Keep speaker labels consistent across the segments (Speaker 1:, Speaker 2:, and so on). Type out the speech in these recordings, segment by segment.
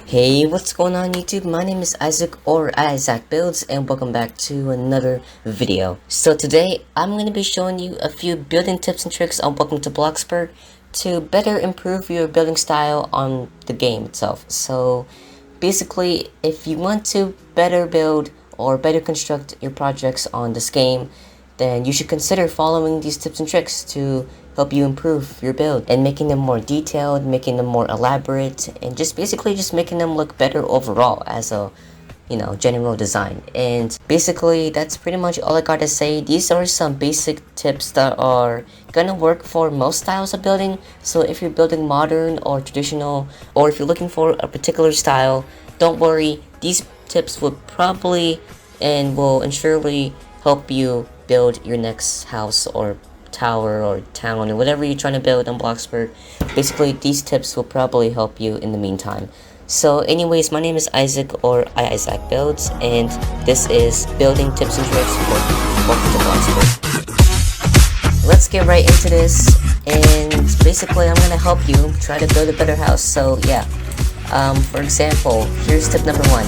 Speaker 1: Hey, what's going on YouTube? My name is Isaac or Isaac Builds and welcome back to another video. So today I'm going to be showing you a few building tips and tricks on Welcome to Bloxburg to better improve your building style on the game itself. So basically, if you want to better build or better construct your projects on this game, then you should consider following these tips and tricks to help you improve your build and making them more detailed, making them more elaborate, and just basically just making them look better overall as a general design. And basically that's pretty much all I gotta say. These are some basic tips that are gonna work for most styles of building. So if you're building modern or traditional, or if you're looking for a particular style, don't worry, these tips will probably and will surely help you build your next house or tower or town or whatever you're trying to build on Bloxburg. Basically these tips will probably help you in the meantime. So anyways, my name is Isaac or Isaac Builds, and this is building tips and tricks for Welcome to Bloxburg. Let's get right into this, and basically I'm gonna help you try to build a better house. So yeah, for example, here's tip number 1.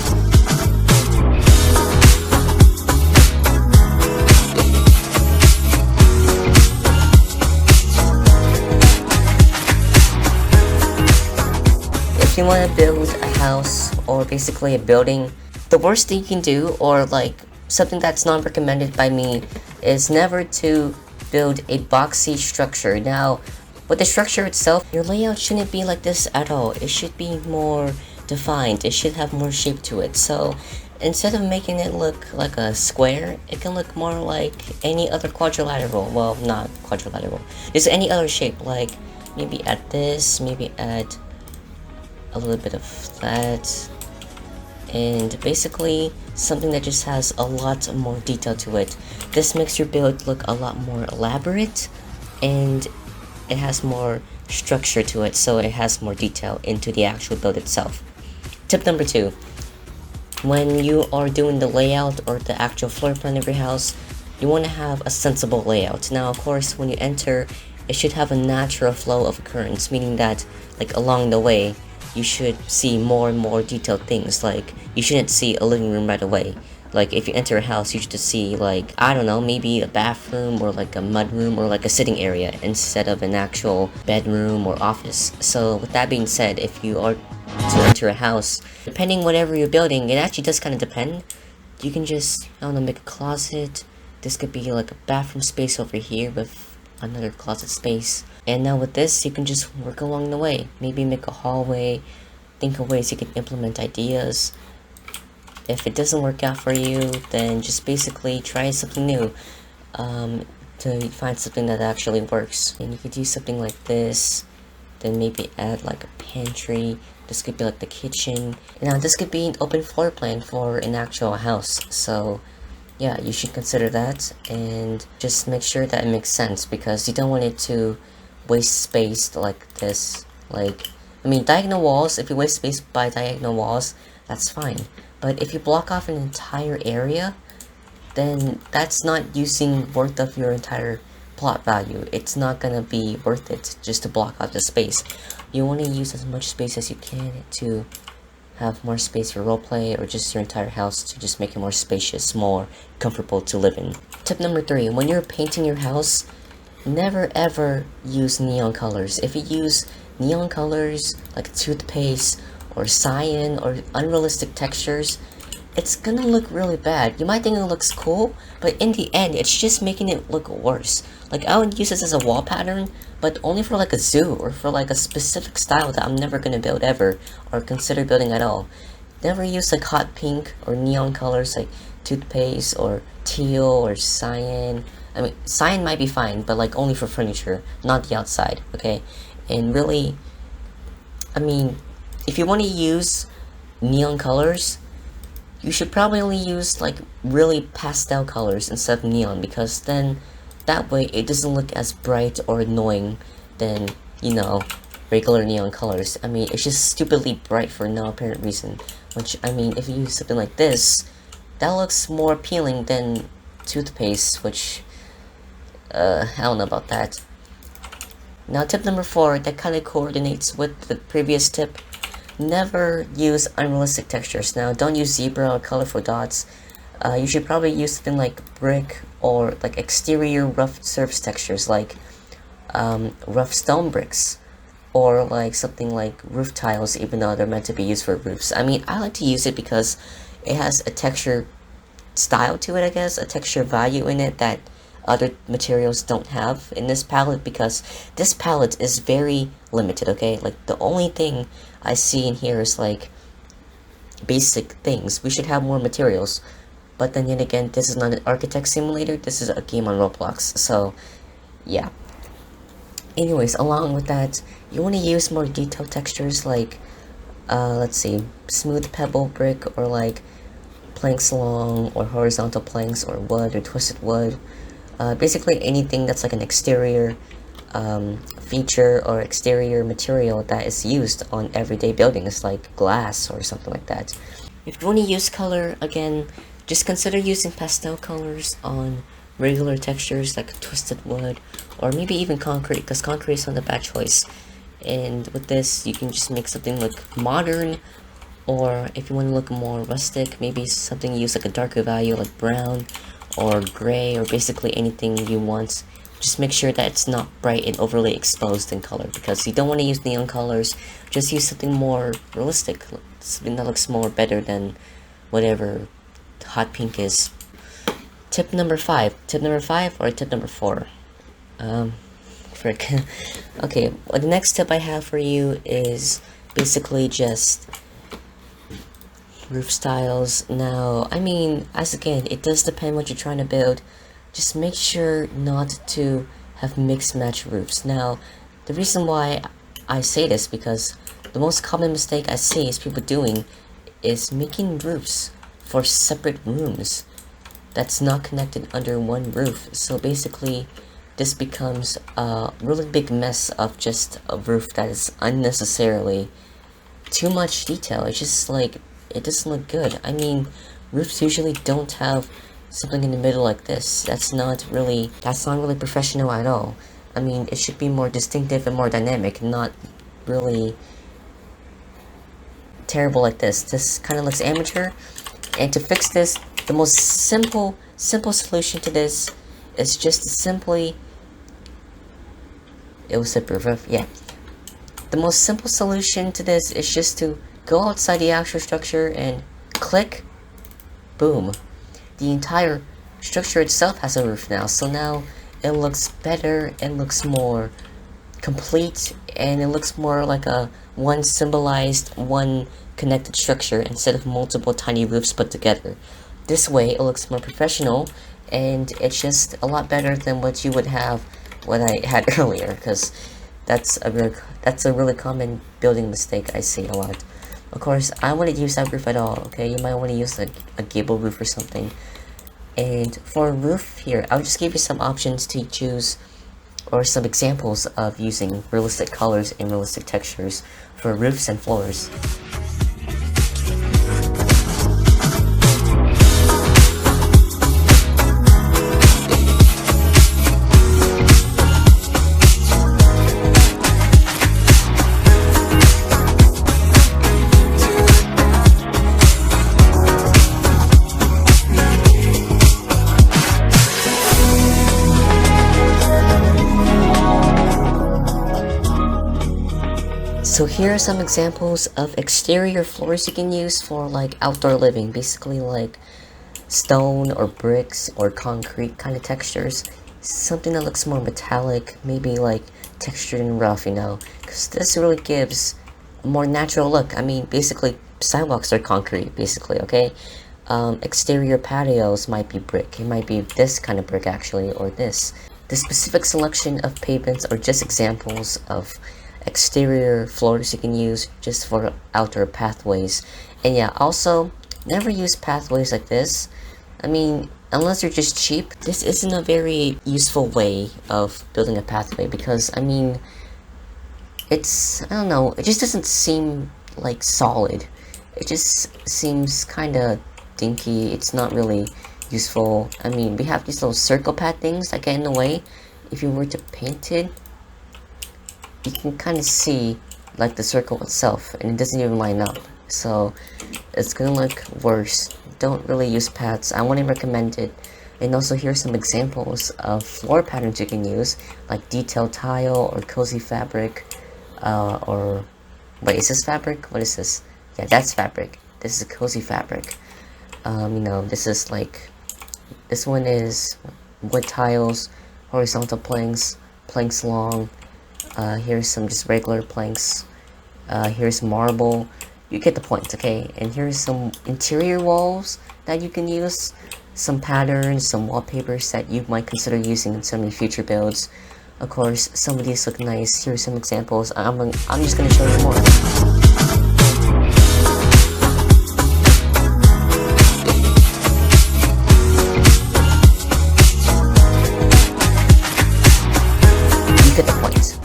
Speaker 1: If you want to build a house or basically a building, the worst thing you can do, or like something that's not recommended by me, is never to build a boxy structure. Now, with the structure itself, your layout shouldn't be like this at all. It should be more defined. It should have more shape to it. So instead of making it look like a square, it can look more like any other quadrilateral. Well, not quadrilateral. Just any other shape, like maybe add this, maybe add a little bit of that, and basically something that just has a lot more detail to it. This makes your build look a lot more elaborate, and it has more structure to it, so it has more detail into the actual build itself. Tip number 2. When you are doing the layout or the actual floor plan of your house, you want to have a sensible layout. Now of course, when you enter, it should have a natural flow of occurrence, meaning that like along the way you should see more and more detailed things. Like, you shouldn't see a living room right away. Like, if you enter a house, you should just see, like, I don't know, maybe a bathroom or like a mud room or like a sitting area instead of an actual bedroom or office. So with that being said, if you are to enter a house, depending whatever you're building, it actually does kind of depend. You can just, I don't know, make a closet. This could be like a bathroom space over here with another closet space. And now with this, you can just work along the way. Maybe make a hallway, think of ways you can implement ideas. If it doesn't work out for you, then just basically try something new to find something that actually works. And you could do something like this, then maybe add like a pantry. This could be like the kitchen. Now this could be an open floor plan for an actual house. So yeah, you should consider that, and just make sure that it makes sense, because you don't want it to waste space like this. Like, I mean, diagonal walls, if you waste space by diagonal walls, that's fine. But if you block off an entire area, then that's not using worth of your entire plot value. It's not gonna be worth it just to block out the space. You want to use as much space as you can to have more space for roleplay, or just your entire house to just make it more spacious, more comfortable to live in. Tip number 3, when you're painting your house, never ever use neon colors. If you use neon colors like toothpaste or cyan or unrealistic textures, it's gonna look really bad. You might think it looks cool, but in the end, it's just making it look worse. Like, I would use this as a wall pattern, but only for like a zoo or for like a specific style that I'm never gonna build ever or consider building at all. Never use like hot pink or neon colors like toothpaste or teal or cyan. I mean, cyan might be fine, but like only for furniture, not the outside, okay? And really, I mean, if you want to use neon colors, you should probably only use like really pastel colors instead of neon, because then that way it doesn't look as bright or annoying than, you know, regular neon colors. I mean, it's just stupidly bright for no apparent reason. Which, I mean, if you use something like this, that looks more appealing than toothpaste, which I don't know about that. Now tip number 4, that kind of coordinates with the previous tip. never use unrealistic textures. Now, don't use zebra or colorful dots. You should probably use something like brick or like exterior rough surface textures, like rough stone bricks, or like something like roof tiles, even though they're meant to be used for roofs. I mean, I like to use it because it has a texture style to it, I guess, a texture value in it that other materials don't have in this palette, because this palette is very limited, okay? Like, the only thing I see in here is like basic things. We should have more materials, but then yet again, this is not an architect simulator, this is a game on Roblox, so yeah. Anyways, along with that, you want to use more detailed textures like, let's see, smooth pebble brick, or like planks along, or horizontal planks, or wood, or twisted wood. Basically anything that's like an exterior feature or exterior material that is used on everyday buildings, like glass or something like that. If you want to use color, again, just consider using pastel colors on regular textures like twisted wood, or maybe even concrete, because concrete is not a bad choice. And with this, you can just make something look modern, or if you want to look more rustic, maybe something use like a darker value like brown or gray, or basically anything you want. Just make sure that it's not bright and overly exposed in color, because you don't want to use neon colors. Just use something more realistic, something that looks more better than whatever hot pink is. Tip number 5 or tip number 4? Frick. Okay, well, the next tip I have for you is basically just roof styles. Now, I mean, as again, it does depend what you're trying to build. Just make sure not to have mixed match roofs. Now, the reason why I say this, because the most common mistake I see is people doing is making roofs for separate rooms that's not connected under one roof. So basically, this becomes a really big mess of just a roof that is unnecessarily too much detail. It's just like, it doesn't look good. I mean, roofs usually don't have something in the middle like this. That's not really professional at all. I mean, it should be more distinctive and more dynamic, not really terrible like this. This kind of looks amateur. And to fix this, the most simple solution to this is just to simply, it was a roof, yeah. The most simple solution to this is just to go outside the actual structure and click, boom. The entire structure itself has a roof now, so now it looks better, it looks more complete, and it looks more like a one symbolized, one connected structure instead of multiple tiny roofs put together. This way it looks more professional, and it's just a lot better than what you would have what I had earlier, because that's a really common building mistake I see a lot. Of course, I wouldn't use that roof at all, okay? You might want to use like a gable roof or something. And for a roof here, I'll just give you some options to choose, or some examples of using realistic colors and realistic textures for roofs and floors. So here are some examples of exterior floors you can use for like outdoor living, basically like stone or bricks or concrete kind of textures. Something that looks more metallic, maybe like textured and rough, you know, because this really gives a more natural look. I mean, basically sidewalks are concrete, basically, okay? Exterior patios might be brick. It might be this kind of brick actually, or this. The specific selection of pavements are just examples of exterior floors you can use just for outdoor pathways. And yeah, also never use pathways like this. I mean, unless you're just cheap, this isn't a very useful way of building a pathway, because I mean, it's, I don't know, it just doesn't seem like solid. It just seems kind of dinky. It's not really useful. I mean, we have these little circle pad things that get in the way. If you were to paint it, you can kind of see like the circle itself, and it doesn't even line up, so it's gonna look worse. Don't really use paths. I wouldn't recommend it. And also, here's some examples of floor patterns you can use, like detailed tile or cozy fabric, or wait, is this fabric? What is this? Yeah, that's fabric. This is a cozy fabric. You know, this is like, this one is wood tiles, horizontal planks, planks long. Here's some just regular planks. Here's marble. You get the point, okay? And here's some interior walls that you can use, some patterns, some wallpapers that you might consider using in some of your future builds. Of course, some of these look nice. Here's some examples. I'm just gonna show you more. You get the point.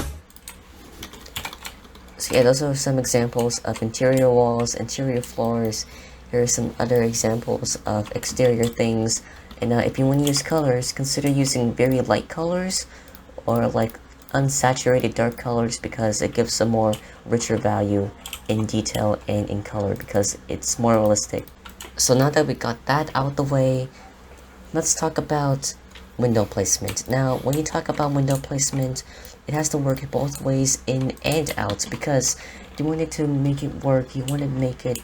Speaker 1: So yeah, those are some examples of interior walls, interior floors. Here are some other examples of exterior things. And if you want to use colors, consider using very light colors or like unsaturated dark colors, because it gives a more richer value in detail and in color, because it's more realistic. So now that we got that out of the way, let's talk about window placement. Now, when you talk about window placement, it has to work both ways, in and out, because you want it to make it work, you want to make it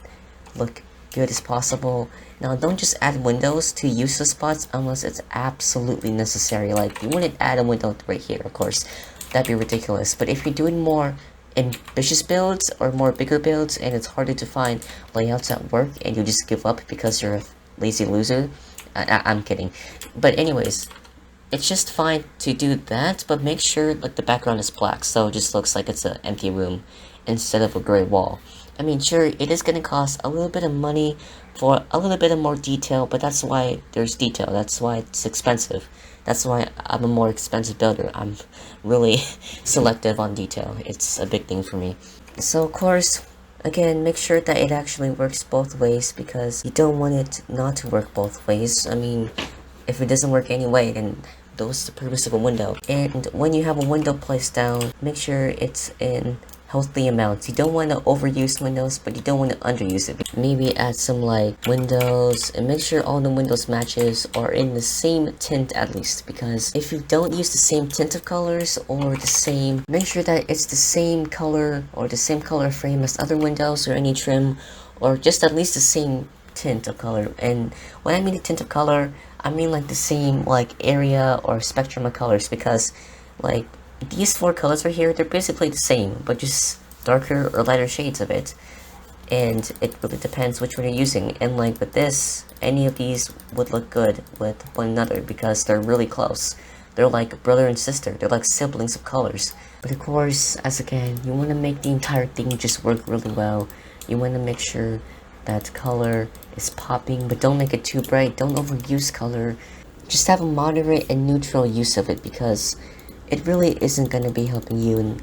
Speaker 1: look good as possible. Now, don't just add windows to useless spots unless it's absolutely necessary. Like, you wouldn't add a window right here, of course. That'd be ridiculous. But if you're doing more ambitious builds or more bigger builds and it's harder to find layouts that work and you just give up because you're a lazy loser, I'm kidding. But anyways, it's just fine to do that, but make sure like the background is black, so it just looks like it's an empty room instead of a gray wall. I mean, sure, it is going to cost a little bit of money for a little bit of more detail, but that's why there's detail. That's why it's expensive. That's why I'm a more expensive builder. I'm really selective on detail. It's a big thing for me. So, of course, again, make sure that it actually works both ways, because you don't want it not to work both ways. I mean, if it doesn't work anyway, then that's the purpose of a window. And when you have a window placed down, make sure it's in healthy amounts. You don't want to overuse windows, but you don't want to underuse it. Maybe add some like windows, and make sure all the windows matches are in the same tint at least, because if you don't use the same tint of colors or the same, make sure that it's the same color or the same color frame as other windows or any trim, or just at least the same tint of color. And when I mean the tint of color, I mean like the same like area or spectrum of colors, because like these four colors right here, they're basically the same, but just darker or lighter shades of it. And it really depends which one you're using. And like with this, any of these would look good with one another because they're really close. They're like brother and sister. They're like siblings of colors. But of course, as again, you want to make the entire thing just work really well. You want to make sure that color is popping, but don't make it too bright. Don't overuse color. Just have a moderate and neutral use of it, because it really isn't going to be helping you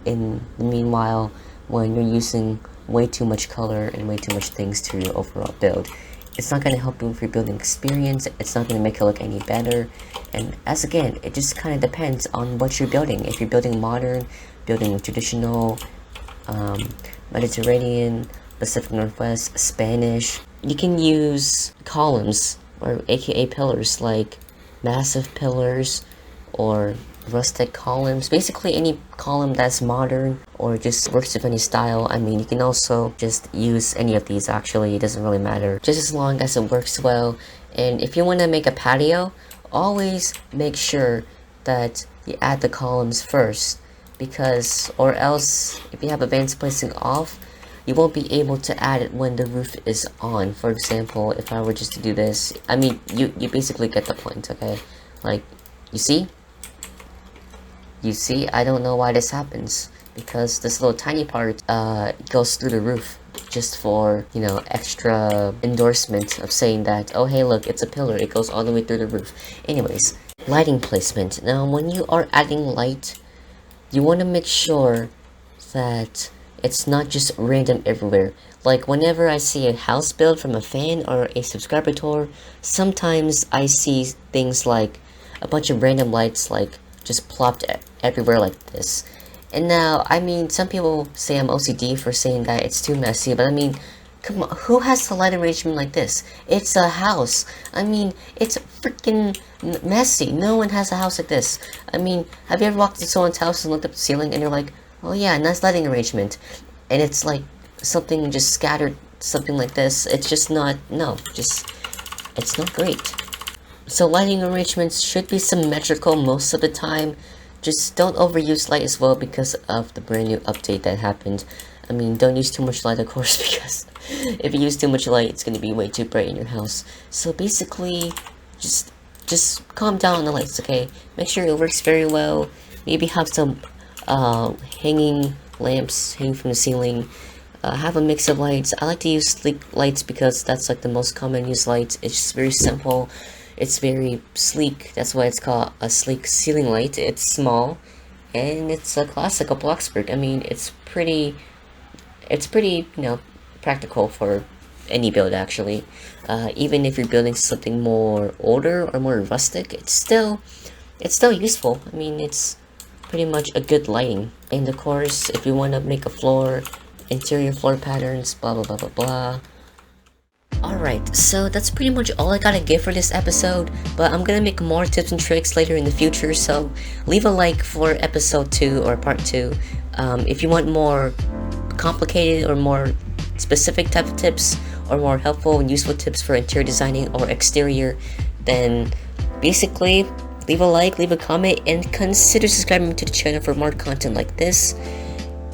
Speaker 1: in the meanwhile when you're using way too much color and way too much things to your overall build. It's not going to help you with your building experience. It's not going to make it look any better. And as again, it just kind of depends on what you're building. If you're building modern, building traditional, Mediterranean, Pacific Northwest, Spanish, you can use columns, or aka pillars, like massive pillars or rustic columns. Basically any column that's modern or just works with any style. I mean, you can also just use any of these, actually. It doesn't really matter, just as long as it works well. And if you want to make a patio, always make sure that you add the columns first, because or else if you have advanced placing off, you won't be able to add it when the roof is on. For example, if I were just to do this, I mean, you basically get the point, okay? Like, you see, I don't know why this happens, because this little tiny part goes through the roof, just for, you know, extra endorsement of saying that, oh hey look, it's a pillar, it goes all the way through the roof. Anyways, lighting placement. Now when you are adding light, you want to make sure that it's not just random everywhere. Like whenever I see a house build from a fan or a subscriber tour, sometimes I see things like a bunch of random lights like just plopped everywhere like this. And now, I mean, some people say I'm OCD for saying that it's too messy, but I mean, come on, who has a light arrangement like this? It's a house. I mean, it's freaking messy. No one has a house like this. I mean, have you ever walked into someone's house and looked up the ceiling and you're like, oh yeah, nice lighting arrangement, and it's like something just scattered, something like this. It's just not, no, just, it's not great. So lighting arrangements should be symmetrical most of the time. Just don't overuse light as well because of the brand new update that happened. I mean, don't use too much light, of course, because if you use too much light, it's going to be way too bright in your house. So basically, just calm down on the lights, okay? Make sure it works very well. Maybe have some hanging lamps hanging from the ceiling. Have a mix of lights. I like to use sleek lights because that's like the most common used lights. It's just very simple. It's very sleek. That's why it's called a sleek ceiling light. It's small, and it's a classic of Bloxburg. I mean, it's pretty, you know, practical for any build actually. Even if you're building something more older or more rustic, it's still useful. I mean, it's pretty much a good lighting. And of course, if you want to make a floor, interior floor patterns, blah blah blah blah blah. Alright, so that's pretty much all I gotta give for this episode, but I'm gonna make more tips and tricks later in the future, so leave a like for episode 2 or part 2. If you want more complicated or more specific type of tips, or more helpful and useful tips for interior designing or exterior, then basically leave a like, leave a comment, and consider subscribing to the channel for more content like this.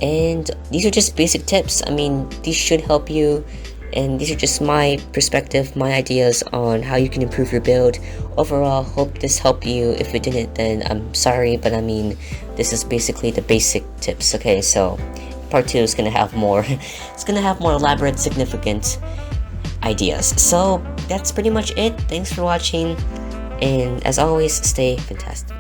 Speaker 1: And these are just basic tips. I mean, these should help you, and these are just my perspective, my ideas on how you can improve your build. Overall, hope this helped you. If it didn't, then I'm sorry, but I mean, this is basically the basic tips, okay? So part 2 is gonna have more it's gonna have more elaborate, significant ideas. So that's pretty much it. Thanks for watching, and as always, stay fantastic.